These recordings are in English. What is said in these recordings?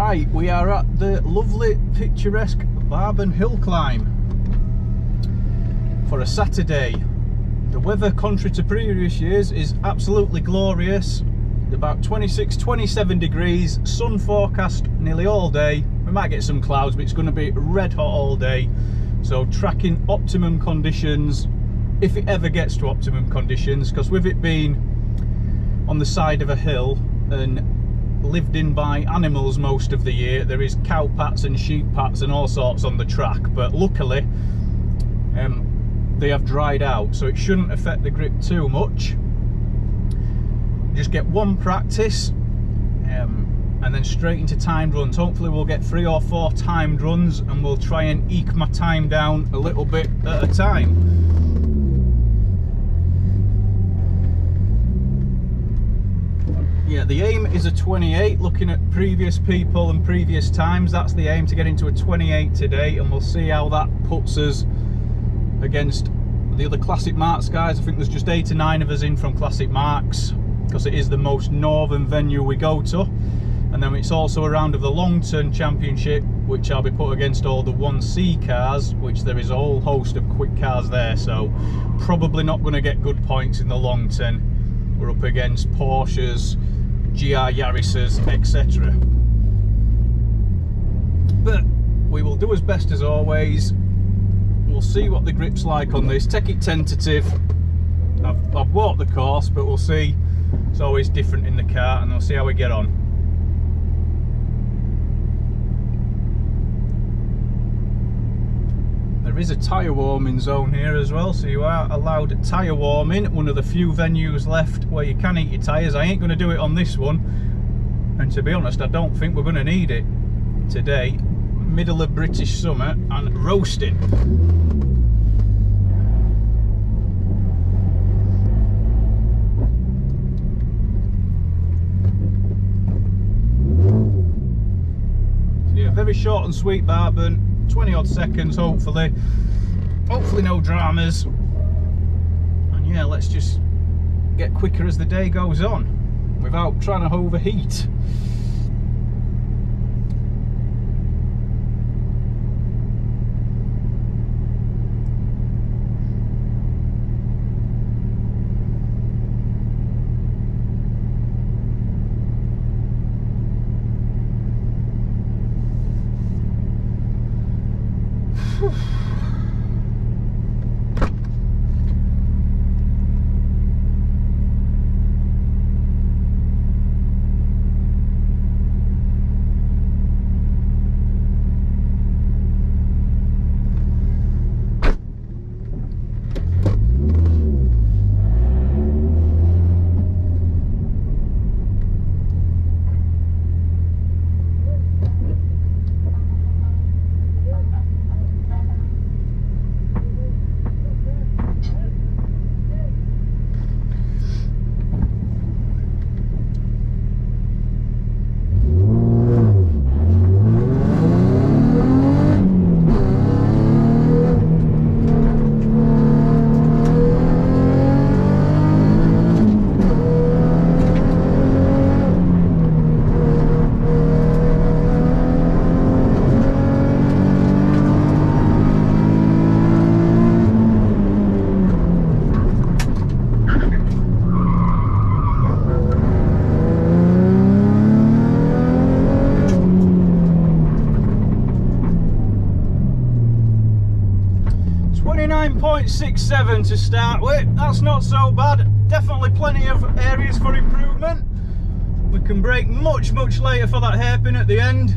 Right, we are at the lovely picturesque Barbon Hillclimb for a Saturday. The weather, contrary to previous years, is absolutely glorious. About 26-27 degrees, sun forecast nearly all day. We might get some clouds, but it's going to be red hot all day. So tracking optimum conditions, if it ever gets to optimum conditions, because with it being on the side of a hill and lived in by animals most of the year, there is cow pats and sheep pats and all sorts on the track, but luckily they have dried out, so it shouldn't affect the grip too much. Just get one practice and then straight into timed runs. Hopefully we'll get 3 or 4 timed runs and we'll try and eke my time down a little bit at a time. Yeah, the aim is a 28. Looking at previous people and previous times, that's the aim, to get into a 28 today, and we'll see how that puts us against the other Classic Marques guys. I think there's just 8 or 9 of us in from Classic Marques, because it is the most northern venue we go to, and then it's also a round of the Longton Championship, which I'll be put against all the 1C cars, which there is a whole host of quick cars there, so probably not going to get good points in the Longton. We're up against Porsches, GR Yaris's, etc. But we will do as best as always. We'll see what the grip's like on this. Take it tentative. I've walked the course, but we'll see. It's always different in the car, and we'll see how we get on. There is a tyre warming zone here as well, so you are allowed tyre warming. One of the few venues left where you can eat your tyres. I ain't going to do it on this one, and to be honest, I don't think we're going to need it today. Middle of British summer and roasting. Very short and sweet Barbon, 20 odd seconds hopefully no dramas, and yeah, let's just get quicker as the day goes on without trying to overheat. .67 to start with. That's not so bad. Definitely plenty of areas for improvement. We can brake much later for that hairpin at the end.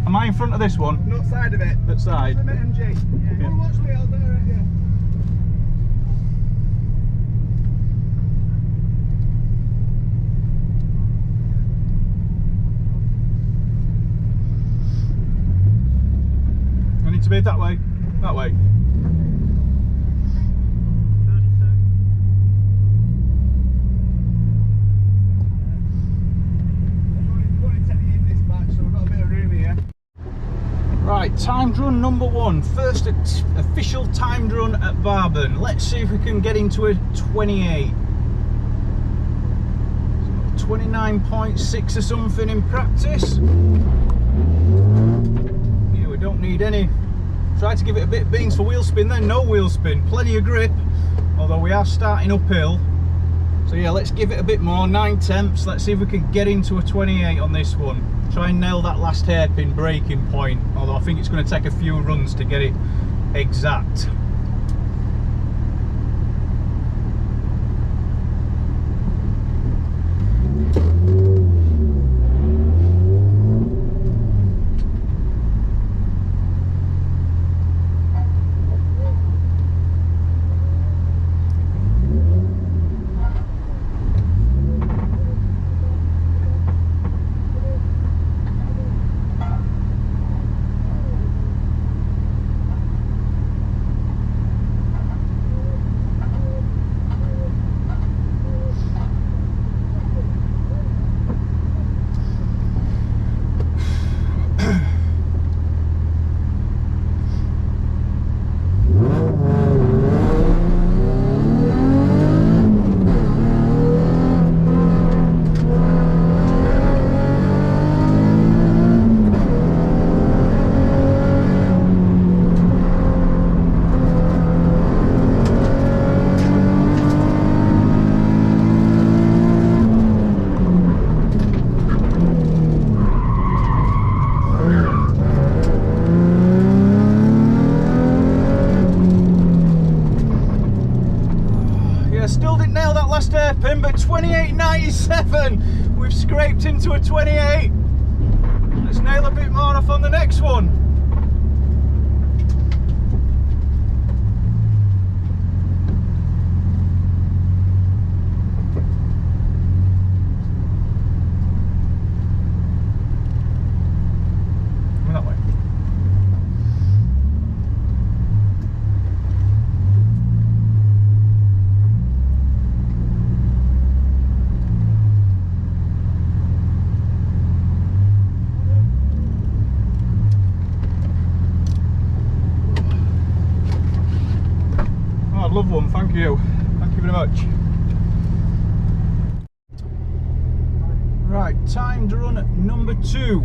Am I in front of this one? Not side of it. That side? MG. Yeah. Come watch me, I'll direct you. I need to be that way. That way. Right, timed run number 1, first official timed run at Barbon. Let's see if we can get into a 28. 29.6 or something in practice. Yeah, we don't need any. Try to give it a bit of beans for wheel spin, then no wheel spin, plenty of grip, although we are starting uphill. So yeah, let's give it a bit more, 9 tenths. Let's see if we can get into a 28 on this one. Try and nail that last hairpin braking point, although I think it's going to take a few runs to get it exact. Still didn't nail that last hairpin, but 28.97. We've scraped into a 28. Let's nail a bit more off on the next one. That way. I'd love one, thank you. Thank you very much. Right, timed run number 2.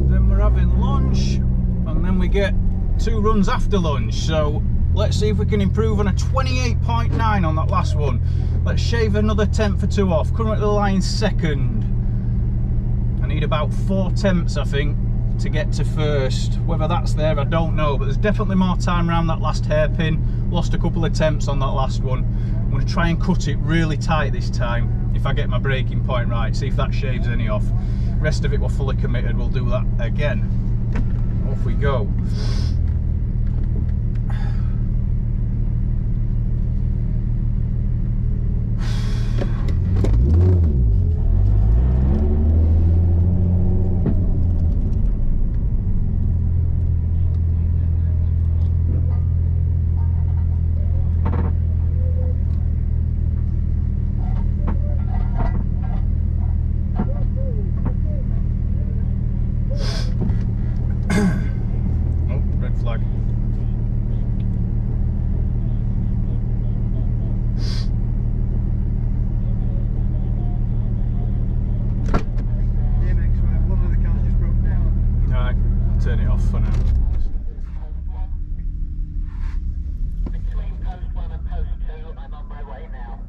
Then we're having lunch, and then we get 2 runs after lunch. So let's see if we can improve on a 28.9 on that last one. Let's shave another tenth or 2 off. Currently lying second. I need about 4 tenths, I think, to get to first. Whether that's there, I don't know, but there's definitely more time around that last hairpin. Lost a couple of attempts on that last one. I'm going to try and cut it really tight this time if I get my braking point right, see if that shaves any off. Rest of it we're fully committed, we'll do that again. Off we go. Turn it off for now. Between post 1 and post 2, I'm on my way now.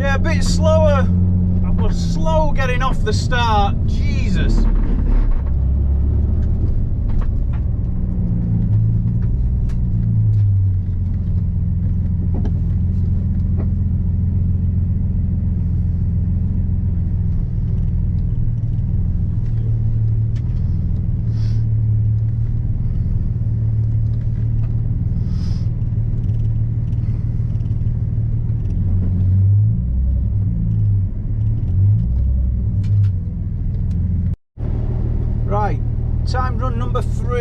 A bit slower. I was slow getting off the start. Jesus.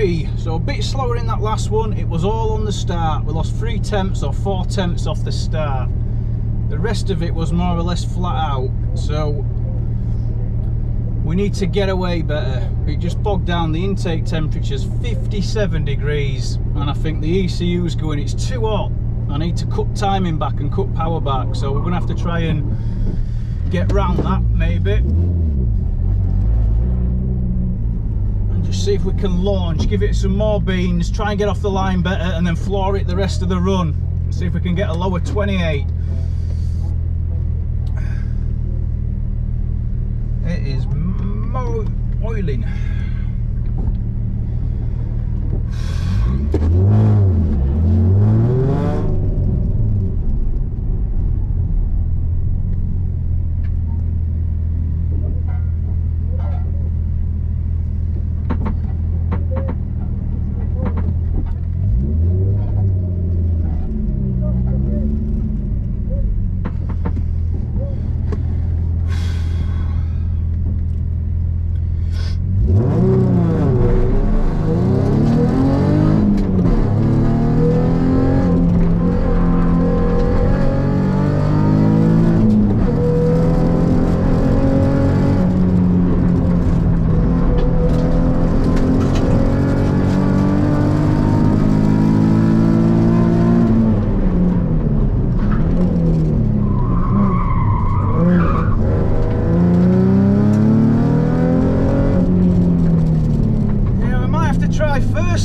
1:03, so a bit slower in that last one. It was all on the start. We lost 3 tenths or 4 tenths off the start. The rest of it was more or less flat out, so we need to get away better. It just bogged down. The intake temperature's 57 degrees, and I think the ECU's going, it's too hot. I need to cut timing back and cut power back, so we're going to have to try and get round that maybe. See if we can launch, give it some more beans, try and get off the line better, and then floor it the rest of the run. See if we can get a lower 28. It is oiling.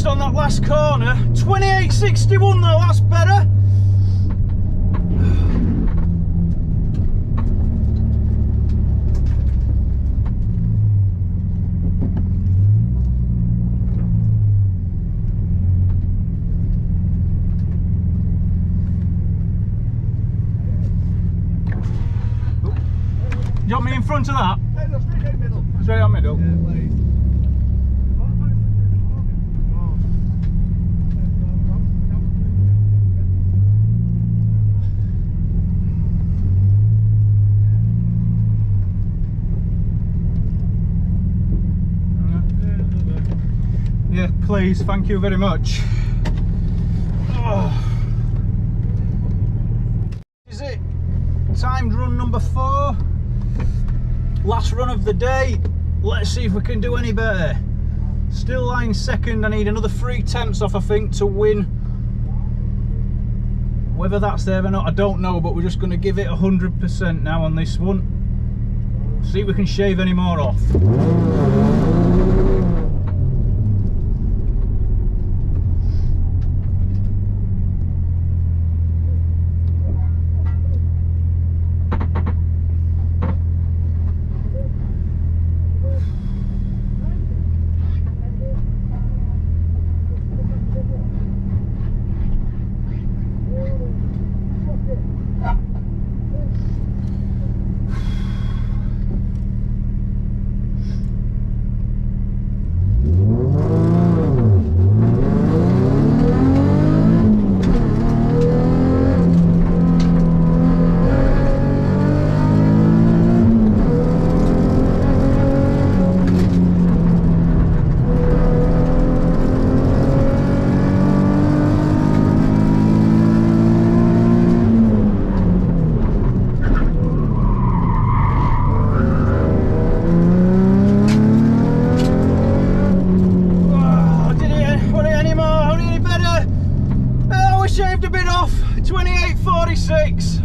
On that last corner, 28.61 though, that's better. Do you want me in front of that? Hey, no, straight down middle. Straight on middle. Yeah, please. Yeah, please, thank you very much. Oh. Is it timed run number 4? Last run of the day. Let's see if we can do any better. Still lying second. I need another 3 tenths off, I think, to win. Whether that's there or not, I don't know, but we're just going to give it 100% now on this one. See if we can shave any more off. Shaved a bit off, 28.46.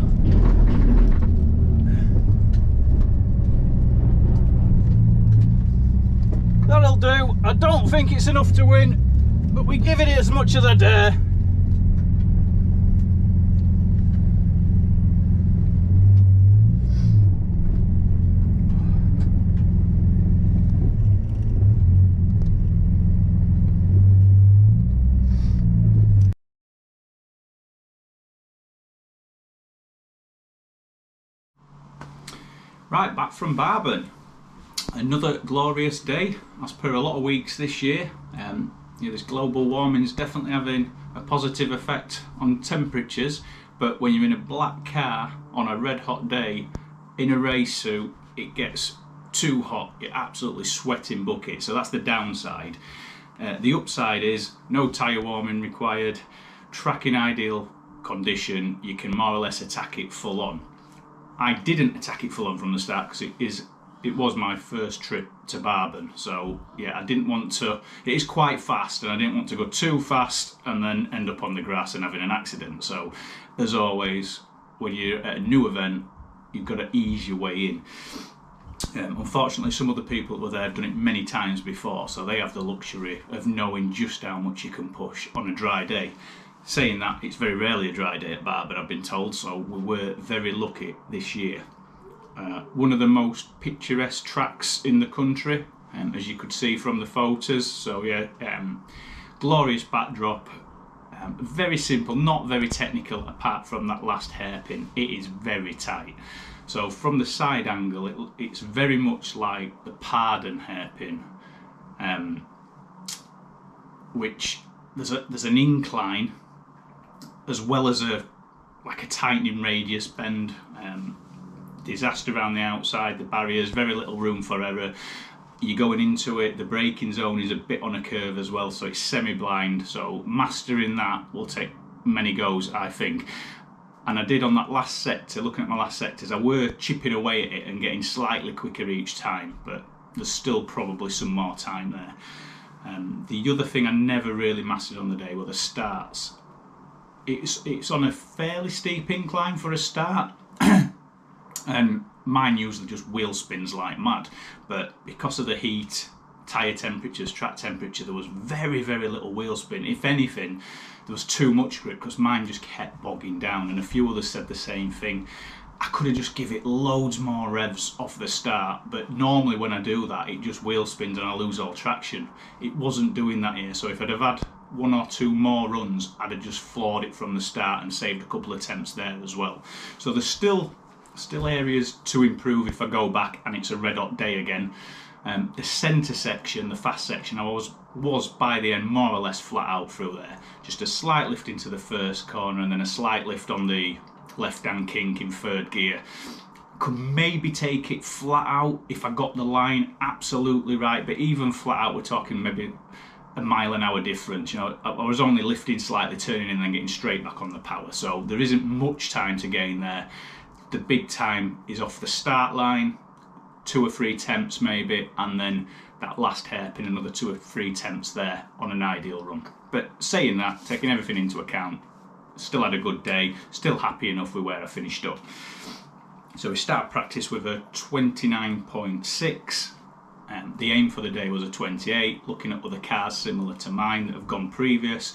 That'll do. I don't think it's enough to win, but we give it as much as I dare. Right, back from Barbon. Another glorious day, as per a lot of weeks this year. This global warming is definitely having a positive effect on temperatures, but when you're in a black car on a red hot day in a race suit, it gets too hot. You're absolutely sweating buckets, so that's the downside. The upside is no tyre warming required, track in ideal condition, you can more or less attack it full on. I didn't attack it full on from the start because it was my first trip to Barbon, so yeah, I didn't want to. It is quite fast, and I didn't want to go too fast and then end up on the grass and having an accident. So, as always, when you're at a new event, you've got to ease your way in. Unfortunately, some other people that were there have done it many times before, so they have the luxury of knowing just how much you can push on a dry day. Saying that, it's very rarely a dry day at Barbon, I've been told, so we were very lucky this year. One of the most picturesque tracks in the country, as you could see from the photos. So yeah, glorious backdrop, very simple, not very technical apart from that last hairpin. It is very tight. So from the side angle, it's very much like the Pardon hairpin, which there's an incline as well as a tightening radius bend. Disaster around the outside, the barriers, very little room for error. You're going into it, the braking zone is a bit on a curve as well, so it's semi-blind, so mastering that will take many goes, I think. And I did on that last sector, looking at my last sectors, I were chipping away at it and getting slightly quicker each time, but there's still probably some more time there. The other thing I never really mastered on the day were the starts. It's on a fairly steep incline for a start, and mine usually just wheel spins like mad, but because of the heat, tyre temperatures, track temperature, there was very, very little wheel spin. If anything, there was too much grip because mine just kept bogging down, and a few others said the same thing. I could have just give it loads more revs off the start, but normally when I do that, it just wheel spins and I lose all traction. It wasn't doing that here, so if I'd have had one or two more runs, I'd have just floored it from the start and saved a couple of attempts there as well. So there's still areas to improve if I go back and it's a red hot day again. The centre section, the fast section, I was by the end more or less flat out through there. Just a slight lift into the first corner and then a slight lift on the left hand kink in third gear. Could maybe take it flat out if I got the line absolutely right, but even flat out we're talking maybe a mile an hour difference. You know, I was only lifting slightly, turning and then getting straight back on the power, so there isn't much time to gain there. The big time is off the start line, 2 or 3 attempts maybe, and then that last hairpin, another 2 or 3 attempts there on an ideal run. But saying that, taking everything into account, still had a good day, still happy enough with where I finished up. So we start practice with a 29.6. The aim for the day was a 28, looking at other cars similar to mine that have gone previous.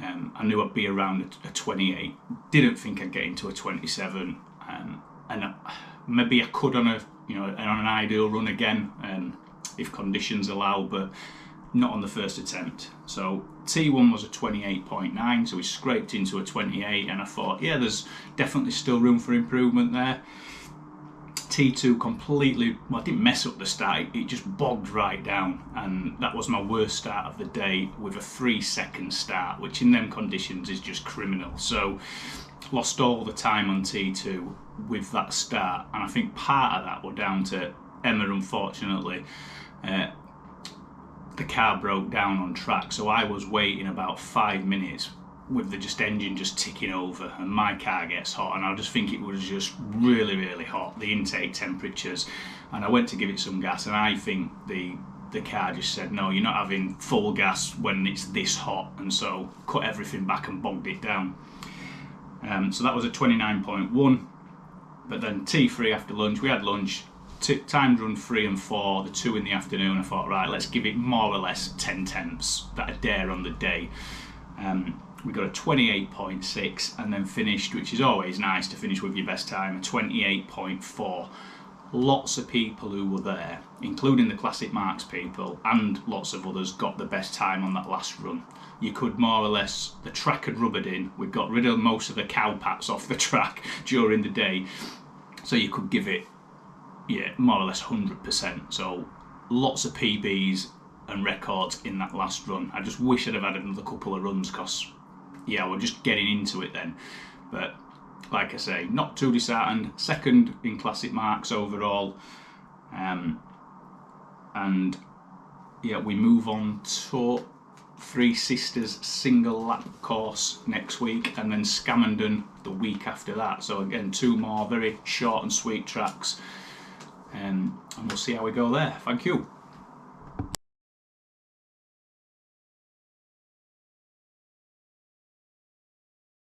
I knew I'd be around a 28. Didn't think I'd get into a 27, and maybe I could on an ideal run again, if conditions allow, but not on the first attempt. So T1 was a 28.9, so we scraped into a 28, and I thought, yeah, there's definitely still room for improvement there. T2 completely, well, I didn't mess up the start, it just bogged right down, and that was my worst start of the day with a 3-second start, which in them conditions is just criminal. So lost all the time on T2 with that start, and I think part of that were down to Emma, unfortunately. The car broke down on track, so I was waiting about 5 minutes with the engine just ticking over, and my car gets hot, and I just think it was just really, really hot, the intake temperatures, and I went to give it some gas, and I think the car just said, no, you're not having full gas when it's this hot, and so cut everything back and bogged it down. So that was a 29.1, but then T3 after lunch, we had lunch, timed run 3 and 4, the 2 in the afternoon. I thought, right, let's give it more or less 10 tenths that I dare on the day. We got a 28.6 and then finished, which is always nice to finish with your best time, a 28.4. Lots of people who were there, including the Classic Marques people and lots of others, got the best time on that last run. You could more or less, the track had rubbered in, we'd got rid of most of the cowpats off the track during the day, so you could give it, yeah, more or less 100%. So lots of PBs and records in that last run. I just wish I'd have had another couple of runs, because yeah, we're just getting into it then. But like I say, not too disheartened. Second in Classic Marques overall, and yeah, we move on to Three Sisters single lap course next week, and then Scamondon the week after that. So again, 2 more very short and sweet tracks, and we'll see how we go there. Thank you.